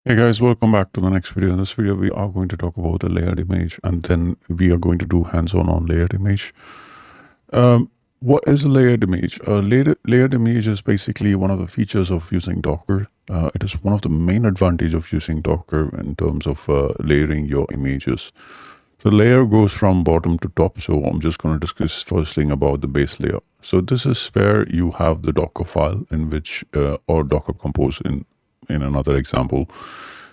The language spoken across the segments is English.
Hey guys, welcome back to the next video. In this video, we are going to talk about the layered image, and then we are going to do hands-on on layered image. What is a layered image? A layered image is basically one of the features of using Docker. It is one of the main advantage of using Docker in terms of layering your images. The layer goes from bottom to top, so I'm just going to discuss first thing about the base layer. So this is where you have the Docker file in which, or Docker Compose in another example.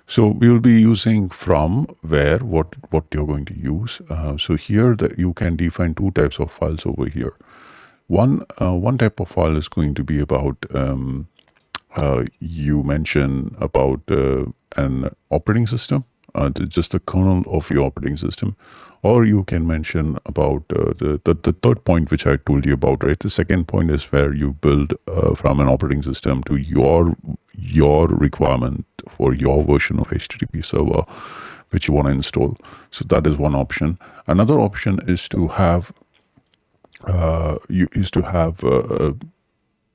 So we will be using from, where, what you're going to use. So here that you can define two types of files over here. One type of file is going to be about, you mention about an operating system, just the kernel of your operating system. Or you can mention about the third point, which I told you about, right? The second point is where you build from an operating system to your requirement for your version of HTTP server, which you want to install. So that is one option. Another option is to have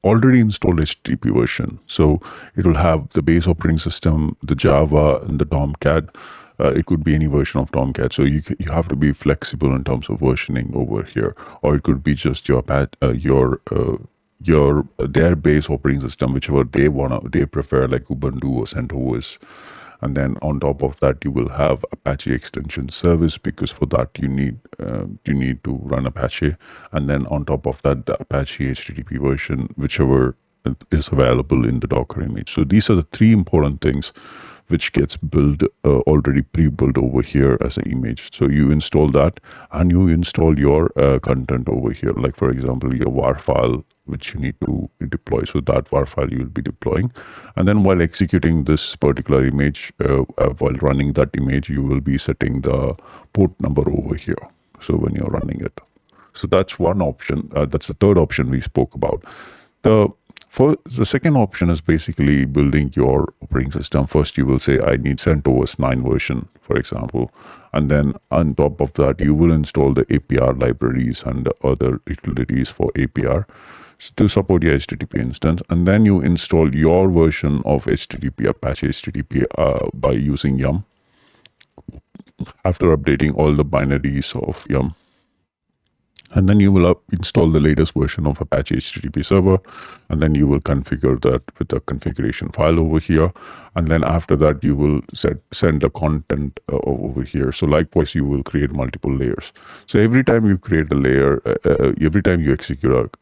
already installed HTTP version. So it will have the base operating system, the Java, and the Tomcat. It could be any version of Tomcat. So you have to be flexible in terms of versioning over here, or it could be just their base operating system, whichever they prefer, like Ubuntu or CentOS. And then on top of that, you will have Apache extension service, because for that you need to run Apache. And then on top of that, the Apache HTTP version, whichever is available in the Docker image. So these are the three important things which gets built already pre-built over here as an image. So you install that, and you install your content over here. Like for example, your WAR file, which you need to deploy. So that WAR file you will be deploying. And then while executing this particular image, while running that image, you will be setting the port number over here. So when you're running it. So that's one option. That's the third option we spoke about. The second option is basically building your operating system. First, you will say, I need CentOS 9 version, for example. And then on top of that, you will install the APR libraries and other utilities for APR to support your HTTP instance. And then you install your version of HTTP, Apache HTTP, by using yum, after updating all the binaries of yum. And then you will install the latest version of Apache HTTP server, and then you will configure that with the configuration file over here. And then after that, you will send the content over here. So likewise, you will create multiple layers. So every time you create a layer, every time you execute,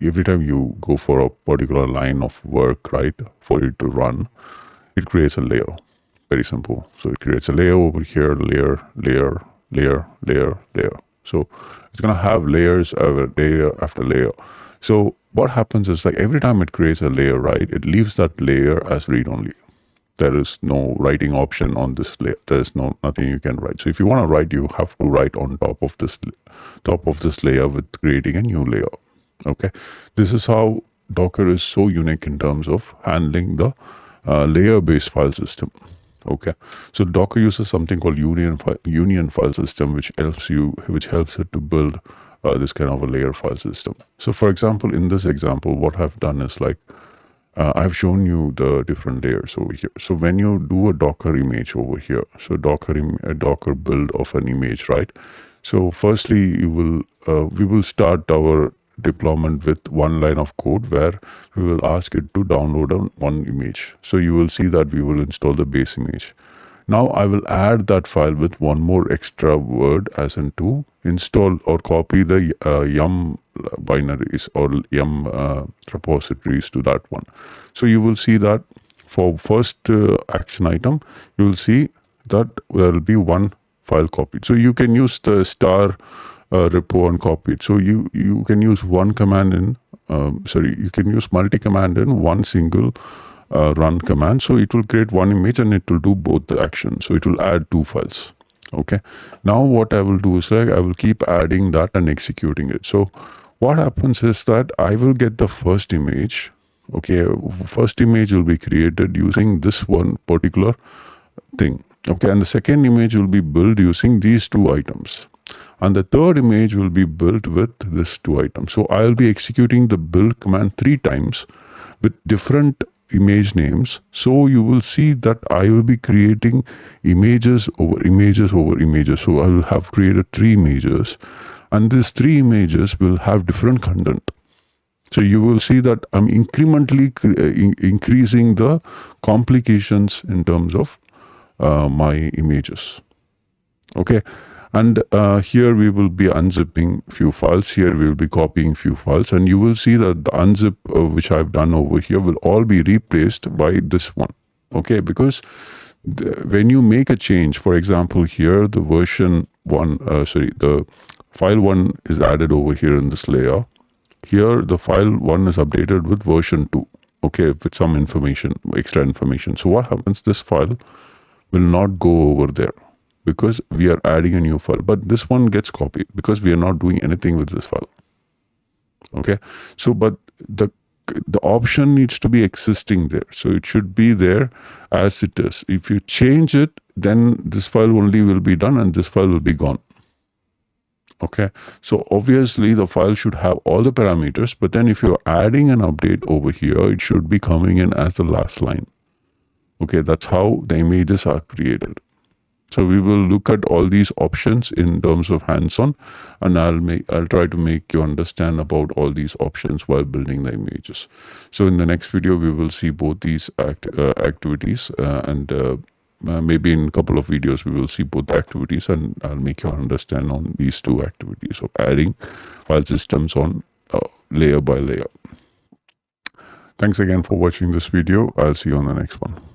every time you go for a particular line of work, right, for it to run, it creates a layer. Very simple. So it creates a layer over here, layer, layer, layer, layer, layer. So it's going to have layers layer after layer. So what happens is, like, every time it creates a layer, right, it leaves that layer as read-only. There is no writing option on this layer. There is nothing you can write. So if you want to write, you have to write on top of this layer with creating a new layer. Okay, this is how Docker is so unique in terms of handling the layer-based file system. Okay, so Docker uses something called union file system, which helps it to build this kind of a layer file system. So for example, in this example, what I've done is, like, I've shown you the different layers over here. So when you do a Docker image over here, so a Docker build of an image, right? So firstly, we will start our deployment with one line of code where we will ask it to download one image. So you will see that we will install the base image. Now I will add that file with one more extra word, as in to install or copy the yum binaries or yum repositories to that one. So you will see that for first action item, you will see that there will be one file copied. So you can use the star repo and copy it. So you can use one command in, you can use multi-command in one single run command. So it will create one image and it will do both the actions. So it will add two files. Okay. Now what I will do is, like, I will keep adding that and executing it. So what happens is that I will get the first image. Okay. First image will be created using this one particular thing. Okay. And the second image will be built using these two items. And the third image will be built with this two items. So I'll be executing the build command 3 times with different image names. So you will see that I will be creating images over images over images. So I will have created 3 images, and these 3 images will have different content. So you will see that I'm incrementally increasing the complications in terms of my images. Okay. And here we will be unzipping few files. Here we will be copying few files, and you will see that the unzip which I've done over here will all be replaced by this one. Okay, because when you make a change, for example, here the version 1, the file 1 is added over here in this layer. Here the file 1 is updated with version 2. Okay, with some information, extra information. So what happens? This file will not go over there, because we are adding a new file, but this one gets copied because we are not doing anything with this file. Okay, so but the option needs to be existing there, so it should be there as it is. If you change it, then this file only will be done and this file will be gone. Okay, so obviously the file should have all the parameters, but then if you're adding an update over here, it should be coming in as the last line. Okay, that's how the images are created. So we will look at all these options in terms of hands-on, and I'll try to make you understand about all these options while building the images. So in the next video, we will see both these activities, and maybe in a couple of videos, we will see both activities, and I'll make you understand on these 2 activities of adding file systems on layer by layer. Thanks again for watching this video. I'll see you on the next one.